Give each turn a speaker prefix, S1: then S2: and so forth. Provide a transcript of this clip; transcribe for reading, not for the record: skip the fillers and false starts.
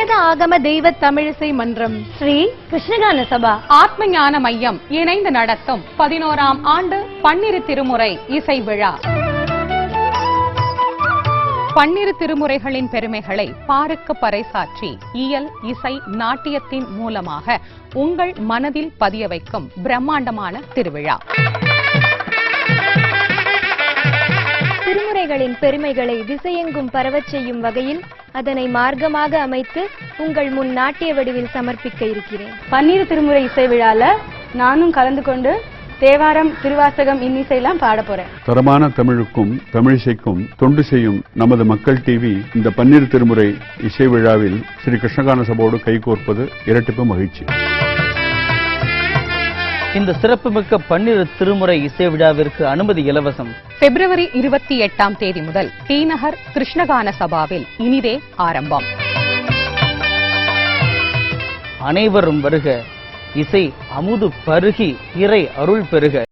S1: வேத ஆகம தெய்வ தமிழிசை மன்றம்,
S2: ஸ்ரீ கிருஷ்ணகான சபா,
S1: ஆத்ம ஞான மையம் இணைந்து நடத்தும் 11ஆம் ஆண்டு பன்னிரு திருமுறை இசை விழா. பன்னிரு திருமுறைகளின் பெருமைகளை பாருக்கு பறைசாற்றி இயல், இசை, நாட்டியத்தின் மூலமாக உங்கள் மனதில் பதிய வைக்கும் பிரம்மாண்டமான திருவிழா.
S2: திருமுறைகளின் பெருமைகளை திசையெங்கும் பரவச் செய்யும் வகையில் அதனை மார்க்கமாக அமைத்து உங்கள் முன் நாட்டிய வடிவில் சமர்ப்பிக்க இருக்கிறேன்.
S3: பன்னிரு திருமுறை இசை விழால நானும் கலந்து கொண்டு தேவாரம், திருவாசகம், இன்னிசையெல்லாம் பாட போறேன்.
S4: தரமான தமிழுக்கும் தமிழிசைக்கும் தொண்டு செய்யும் நமது மக்கள் டிவி இந்த பன்னிரு திருமுறை இசை விழாவில் ஸ்ரீ கிருஷ்ணகான சபோடு கைகோர்ப்பது இரட்டிப்பு மகிழ்ச்சி.
S5: இந்த சிறப்புமிக்க பன்னிரு திருமுறை இசை விழாவிற்கு அனுமதி இலவசம்.
S1: பிப்ரவரி 28ஆம் தேதி முதல் டி நகர் கிருஷ்ணகான சபாவில் இனிதே ஆரம்பம்.
S5: அனைவரும் வருக, இசை அமுது பருகி இறை அருள் பெருக.